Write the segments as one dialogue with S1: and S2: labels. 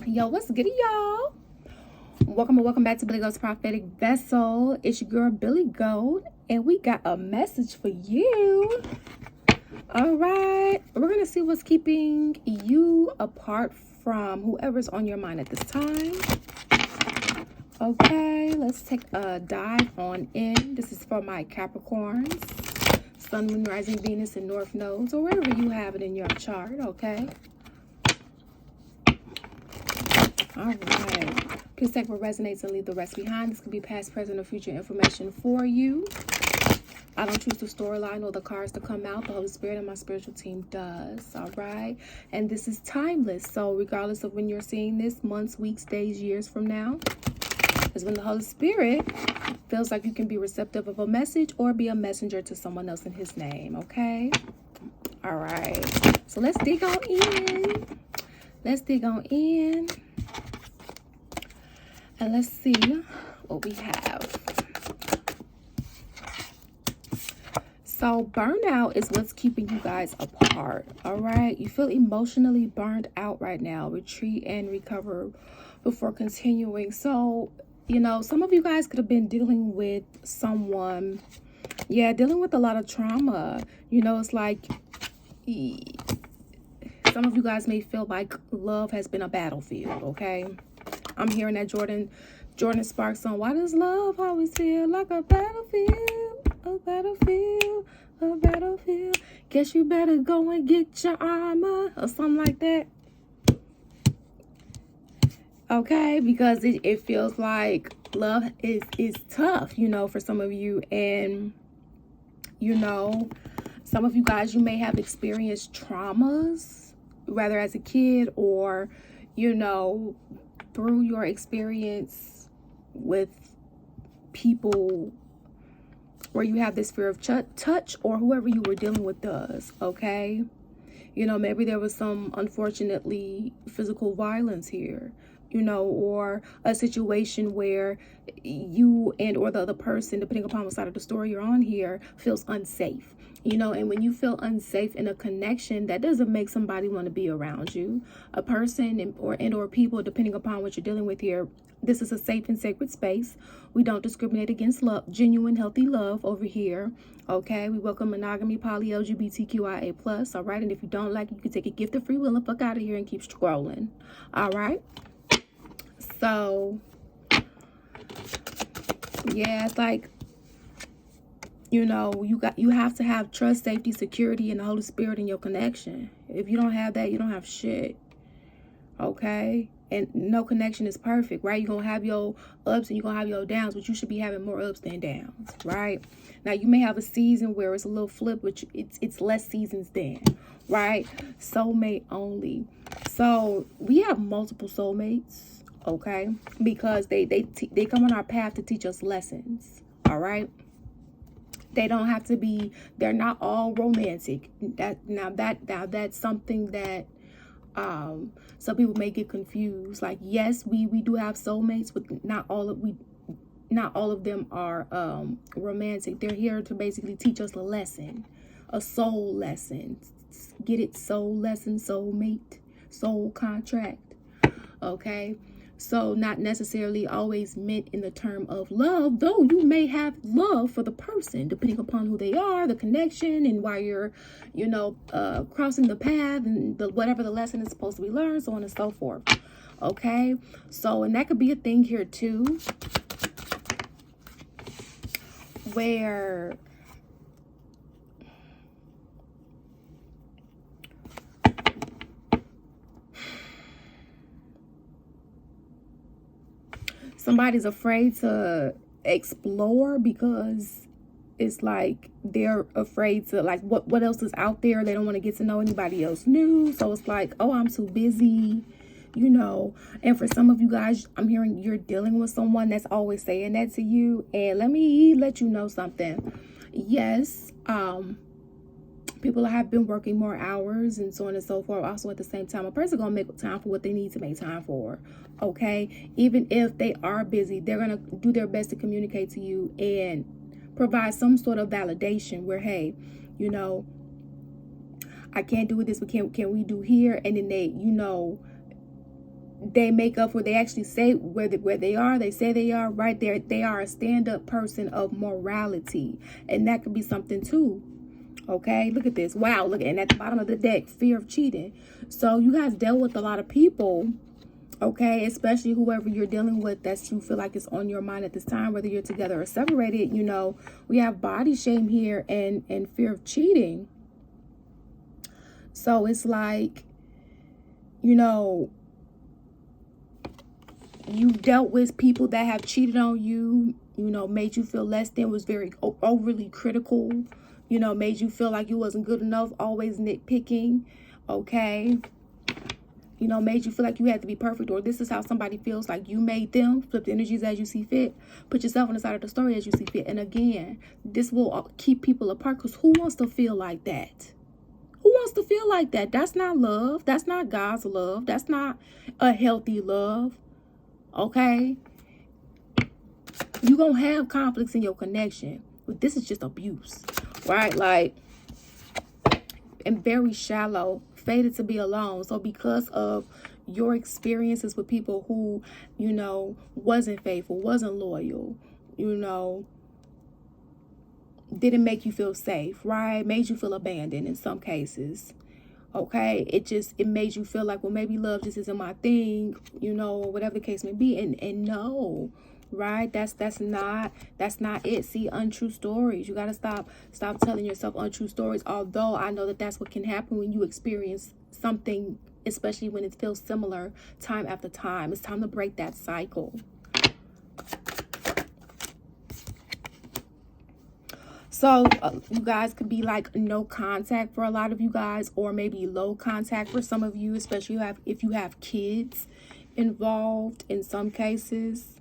S1: Yo, what's good, y'all? Welcome back to Billy Gold's Prophetic Vessel. It's your girl Billy Gold, and we got a message for you. All right, we're gonna see what's keeping you apart from whoever's on your mind at this time. Okay, let's take a dive on in. This is for my Capricorns, Sun, Moon, Rising, Venus, and North Nodes, or wherever you have it in your chart. Okay. All right. Please take what resonates and leave the rest behind. This could be past, present, or future information for you. I don't choose the storyline or the cards to come out. The Holy Spirit and my spiritual team does. All right. And this is timeless. So regardless of when you're seeing this, months, weeks, days, years from now, is when the Holy Spirit feels like you can be receptive of a message or be a messenger to someone else in his name. Okay. All right. So let's dig on in. And let's see what we have. So burnout is what's keeping you guys apart. All right. You feel emotionally burned out right now. Retreat and recover before continuing. So, some of you guys could have been dealing with someone. Yeah, dealing with a lot of trauma. It's like some of you guys may feel like love has been a battlefield. Okay. I'm hearing that Jordan Sparks song. Why does love always feel like a battlefield? A battlefield, a battlefield. Guess you better go and get your armor or something like that. Okay, because it feels like love is tough, for some of you. And, some of you guys, you may have experienced traumas, whether as a kid or, through your experience with people where you have this fear of touch, or whoever you were dealing with does. Okay. Maybe there was some, unfortunately, physical violence here, or a situation where you and or the other person, depending upon what side of the story you're on here, feels unsafe. And when you feel unsafe in a connection, that doesn't make somebody want to be around you. A person or people, depending upon what you're dealing with here, this is a safe and sacred space. We don't discriminate against love, genuine, healthy love over here. Okay, we welcome monogamy, poly, LGBTQIA+. All right, and if you don't like it, you can take a gift of free will and fuck out of here and keep scrolling. All right. So, yeah, it's like, you have to have trust, safety, security, and the Holy Spirit in your connection. If you don't have that, you don't have shit. Okay? And no connection is perfect, right? You're going to have your ups and you're going to have your downs, but you should be having more ups than downs, right? Now, you may have a season where it's a little flip, but it's less seasons than, right? Soulmate only. So, we have multiple soulmates, okay? Because they come on our path to teach us lessons, all right? They don't have to be, they're not all romantic. That's something that some people may get confused. Like, yes, we do have soulmates, but not all of them are romantic. They're here to basically teach us a lesson, a soul lesson. Get it? Soul lesson, soulmate, soul contract. Okay. So not necessarily always meant in the term of love, though you may have love for the person, depending upon who they are, the connection, and why you're, crossing the path and whatever the lesson is supposed to be learned, so on and so forth. Okay. So, and that could be a thing here too, where somebody's afraid to explore because it's like they're afraid to, like, what else is out there. They don't want to get to know anybody else new. So it's like, oh, I'm too busy, and for some of you guys, I'm hearing you're dealing with someone that's always saying that to you. And let me let you know something. Yes, people have been working more hours and so on and so forth. Also, at the same time, a person gonna make time for what they need to make time for. Okay, even if they are busy, they're gonna do their best to communicate to you and provide some sort of validation where, hey, I can't do this, but can we do here? And then they make up where they actually say where they are. They say they are right there. They are a stand-up person of morality, and that could be something too. Okay, look at this. Wow, look, and at the bottom of the deck, fear of cheating. So you guys dealt with a lot of people, okay, especially whoever you're dealing with that you feel like is on your mind at this time, whether you're together or separated. You know, we have body shame here and fear of cheating. So it's like, you know, you dealt with people that have cheated on you, you know, made you feel less than, was very overly critical, you know, made you feel like you wasn't good enough, always nitpicking, okay? You know, made you feel like you had to be perfect, or this is how somebody feels like you made them. Flip the energies as you see fit. Put yourself on the side of the story as you see fit. And again, this will keep people apart, because who wants to feel like that? Who wants to feel like that? That's not love. That's not God's love. That's not a healthy love. Okay? You're going to have conflicts in your connection. But this is just abuse. Right? Like, and very shallow. Fated to be alone. So because of your experiences with people who, you know, wasn't faithful, wasn't loyal, you know, didn't make you feel safe, right? Made you feel abandoned in some cases. Okay, it made you feel like, well, maybe love just isn't my thing, you know, or whatever the case may be. And no, right? That's not it. See, untrue stories. You gotta stop telling yourself untrue stories. Although I know that that's what can happen when you experience something, especially when it feels similar time after time. It's time to break that cycle. So you guys could be like no contact for a lot of you guys, or maybe low contact for some of you, especially if you have kids involved in some cases.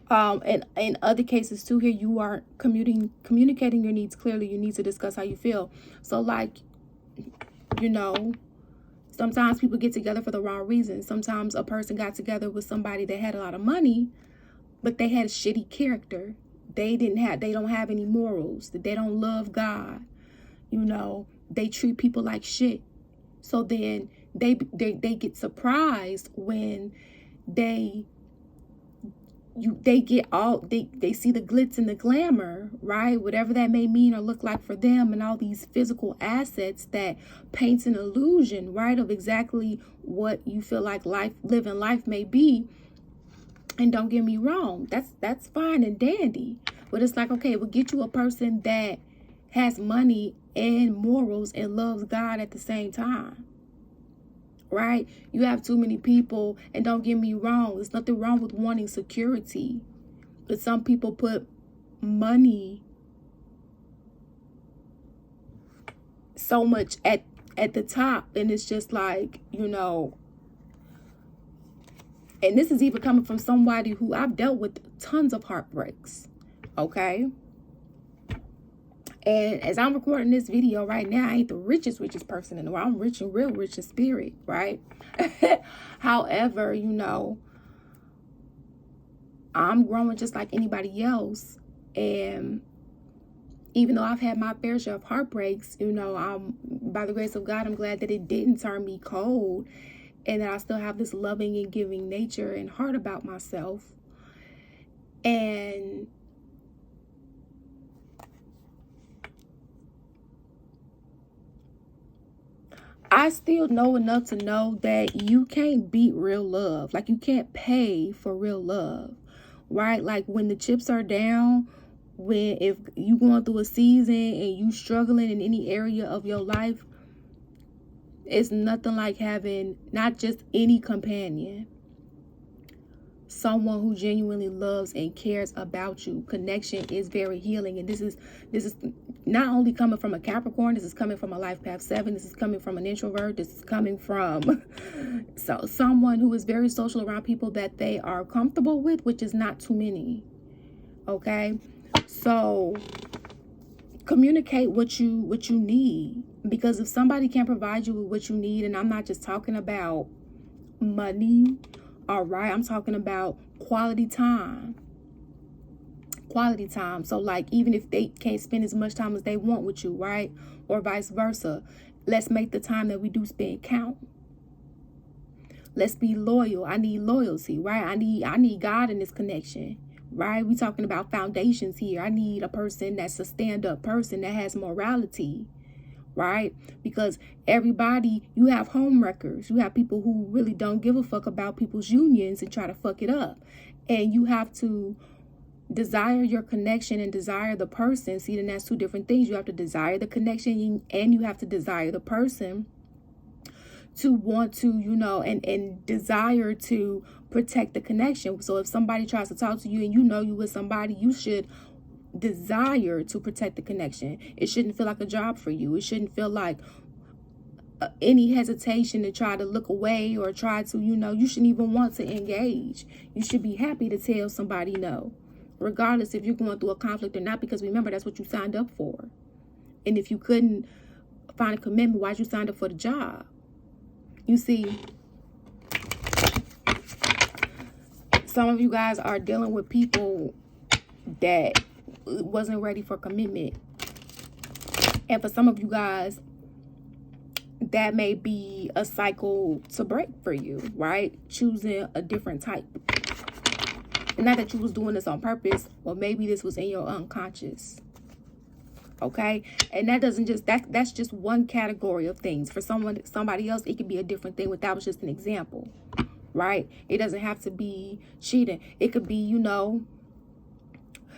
S1: And in other cases too, here you are communicating your needs clearly. You need to discuss how you feel. So like, you know, sometimes people get together for the wrong reasons. Sometimes a person got together with somebody that had a lot of money, but they had a shitty character. They don't have any morals. They don't love God. You know, they treat people like shit. So then they get surprised when they see the glitz and the glamour, right? Whatever that may mean or look like for them, and all these physical assets that paints an illusion, right, of exactly what you feel like living life may be. And don't get me wrong, that's fine and dandy. But it's like, okay, we'll get you a person that has money and morals and loves God at the same time. Right? You have too many people, and don't get me wrong, there's nothing wrong with wanting security. But some people put money so much at the top, and it's just like, you know. And this is even coming from somebody who I've dealt with tons of heartbreaks. Okay? And as I'm recording this video right now, I ain't the richest person in the world. I'm rich and real rich in spirit, right? However, you know, I'm growing just like anybody else. And even though I've had my fair share of heartbreaks, you know, by the grace of God, I'm glad that it didn't turn me cold. And that I still have this loving and giving nature and heart about myself. And I still know enough to know that you can't beat real love. Like, you can't pay for real love, right? Like, when the chips are down, if you going through a season and you struggling in any area of your life, it's nothing like having not just any companion, someone who genuinely loves and cares about you. Connection is very healing. And this is not only coming from a Capricorn, this is coming from a life path 7. This is coming from an introvert. This is coming from someone who is very social around people that they are comfortable with, which is not too many. Okay? So communicate what you need, because if somebody can't provide you with what you need, and I'm not just talking about money, all right, I'm talking about quality time. So like, even if they can't spend as much time as they want with you, right, or vice versa, let's make the time that we do spend count. Let's be loyal. I need loyalty, right? I need God in this connection, right? We talking about foundations here. I need a person that's a stand-up person that has morality, right? Because everybody, you have home wreckers. You have people who really don't give a fuck about people's unions and try to fuck it up. And you have to desire your connection and desire the person. See, then that's two different things. You have to desire the connection and you have to desire the person to want to, and desire to protect the connection. So if somebody tries to talk to you and you with somebody, you should desire to protect the connection. It shouldn't feel like a job for you. It shouldn't feel like any hesitation to try to look away or try to, you shouldn't even want to engage. You should be happy to tell somebody no, regardless if you're going through a conflict or not, because remember, that's what you signed up for. And if you couldn't find a commitment, why'd you sign up for the job? You see, some of you guys are dealing with people that wasn't ready for commitment. And for some of you guys, that may be a cycle to break for you, right? Choosing a different type. And not that you was doing this on purpose, or maybe this was in your unconscious. Okay, and that doesn't just that's just one category of things. For somebody else, it could be a different thing. But that was just an example, right? It doesn't have to be cheating. It could be,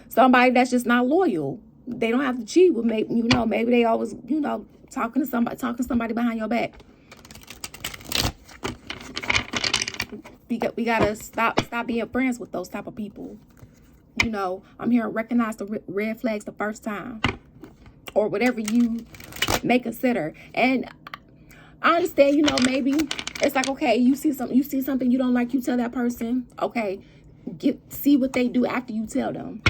S1: somebody that's just not loyal. They don't have to cheat with maybe they always, talking to somebody behind your back. We gotta stop being friends with those type of people. I'm here to recognize the red flags the first time, or whatever you may consider. And I understand, maybe it's like, okay, you see something you don't like, you tell that person, okay, see what they do after you tell them.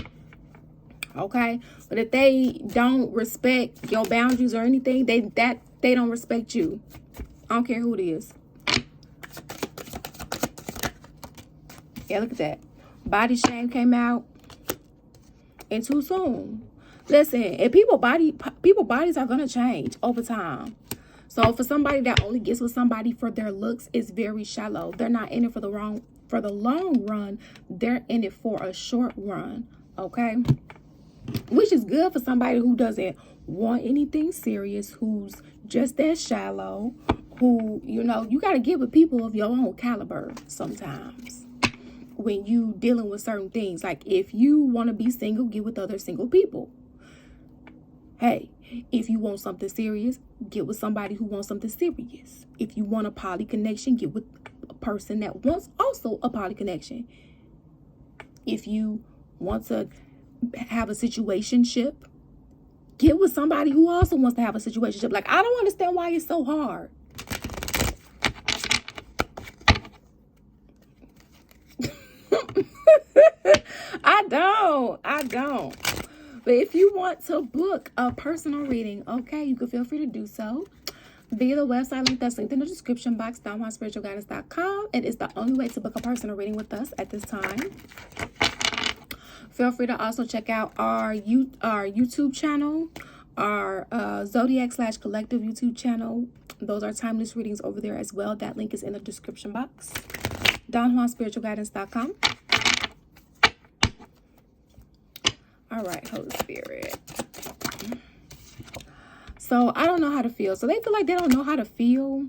S1: Okay, but if they don't respect your boundaries or anything, they don't respect you. I don't care who it is. Yeah, look at that. Body shame came out and too soon. Listen, and people bodies are gonna change over time. So for somebody that only gets with somebody for their looks, it's very shallow. They're not in it for the long run. They're in it for a short run. Okay. Which is good for somebody who doesn't want anything serious, who's just as shallow, who, you got to get with people of your own caliber sometimes when you dealing with certain things. Like if you want to be single, get with other single people. Hey, if you want something serious, get with somebody who wants something serious. If you want a poly connection, get with a person that wants also a poly connection. If you want to have a situationship, get with somebody who also wants to have a situationship. Like, I don't understand why it's so hard. I don't. But if you want to book a personal reading, okay, you can feel free to do so via the website link that's linked in the description box, DonJuanSpiritualGuidance.com. It is the only way to book a personal reading with us at this time. Feel free to also check out our YouTube channel, our Zodiac/Collective YouTube channel. Those are timeless readings over there as well. That link is in the description box. DonJuanSpiritualGuidance.com. All right, Holy Spirit. So I don't know how to feel. So they feel like they don't know how to feel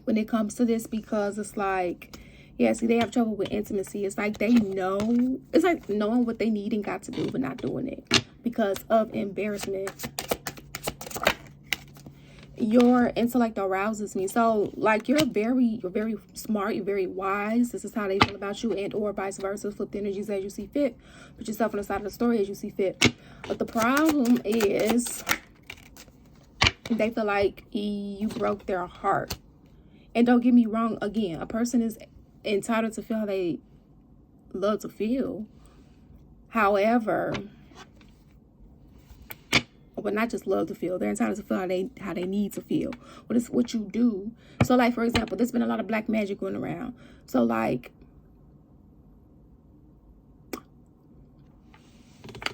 S1: when it comes to this, because it's like, yeah, see, they have trouble with intimacy. It's like they know, it's like knowing what they need and got to do, but not doing it because of embarrassment. Your intellect arouses me. So like you're very smart, you're very wise. This is how they feel about you, and or vice versa. Flip the energies as you see fit. Put yourself on the side of the story as you see fit. But the problem is they feel like you broke their heart. And don't get me wrong, again, a person is entitled to feel how they love to feel. However, but not just love to feel, they're entitled to feel how they need to feel. But it's what you do. So like, for example, there's been a lot of black magic going around. So like,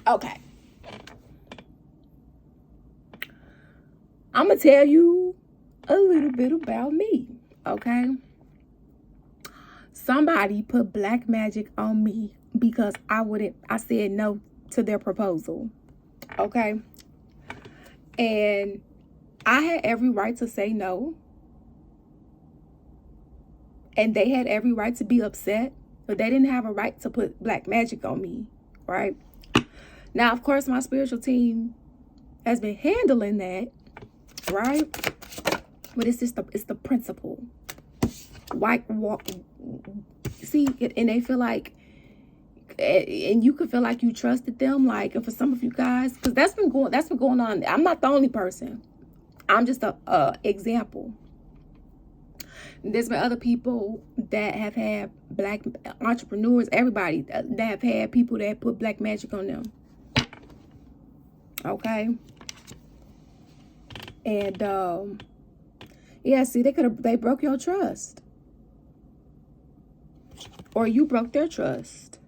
S1: okay, I'm gonna tell you a little bit about me. Okay, somebody put black magic on me because I said no to their proposal. Okay. And I had every right to say no. And they had every right to be upset, but they didn't have a right to put black magic on me, right? Now, of course, my spiritual team has been handling that, right? But it's the principle. See, and they feel like, and you could feel like you trusted them, like, and for some of you guys, because that's been going on. I'm not the only person. I'm just a example. There's been other people that have had black entrepreneurs, everybody that have had people that put black magic on them. Okay. And yeah, see, they broke your trust. Or you broke their trust.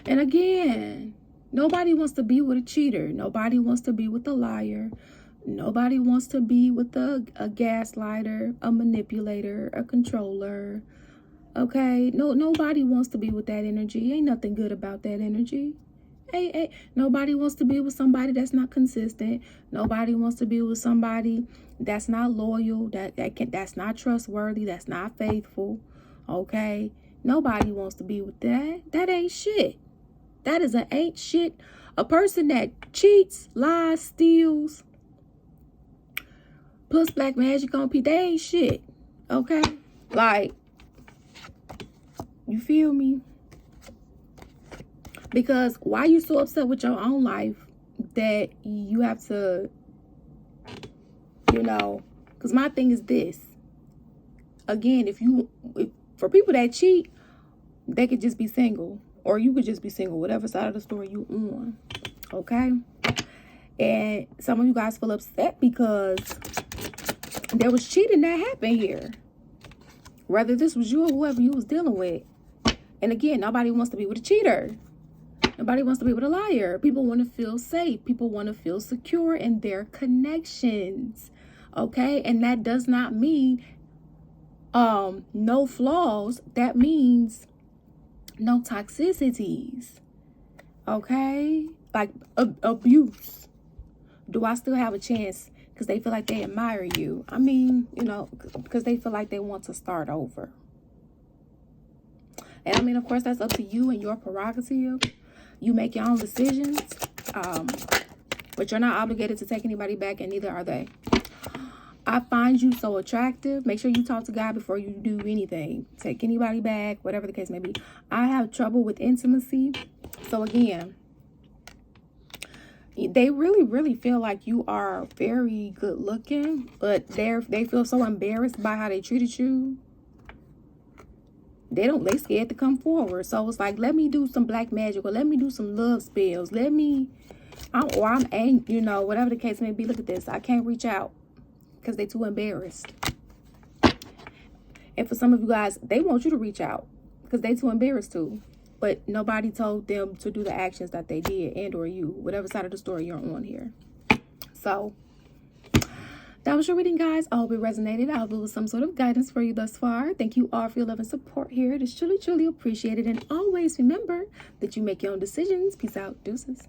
S1: And again, nobody wants to be with a cheater. Nobody wants to be with a liar. Nobody wants to be with a gaslighter, a manipulator, a controller. Okay? Nobody wants to be with that energy. Ain't nothing good about that energy. Hey, nobody wants to be with somebody that's not consistent. Nobody wants to be with somebody that's not loyal, that's not trustworthy, that's not faithful. Okay? Nobody wants to be with that. That ain't shit. That is an ain't shit. A person that cheats, lies, steals, puts black magic on people, they ain't shit. Okay? Like, you feel me? Because why you so upset with your own life that you have to, because my thing is this. Again, if for people that cheat, they could just be single. Or you could just be single, whatever side of the story you on. Okay? And some of you guys feel upset because there was cheating that happened here. Whether this was you or whoever you was dealing with. And again, nobody wants to be with a cheater. Nobody wants to be with a liar. People want to feel safe. People want to feel secure in their connections. Okay? And that does not mean no flaws. That means no toxicities. Okay? Like abuse. Do I still have a chance because they feel like they admire you? I mean, because they feel like they want to start over. And I mean, of course, that's up to you and your prerogative. You make your own decisions. But you're not obligated to take anybody back, and neither are they. I find you so attractive. Make sure you talk to God before you do anything. Take anybody back, whatever the case may be. I have trouble with intimacy. So again, they really, really feel like you are very good looking, but they feel so embarrassed by how they treated you. They scared to come forward. So it's like, let me do some black magic, or let me do some love spells. I'm angry, whatever the case may be. Look at this. I can't reach out because they're too embarrassed. And for some of you guys, they want you to reach out because they're too embarrassed to. But nobody told them to do the actions that they did, and or you, whatever side of the story you're on here. So that was your reading, guys. I hope it resonated. I hope it was some sort of guidance for you thus far. Thank you all for your love and support here. It is truly, truly appreciated. And always remember that you make your own decisions. Peace out. Deuces.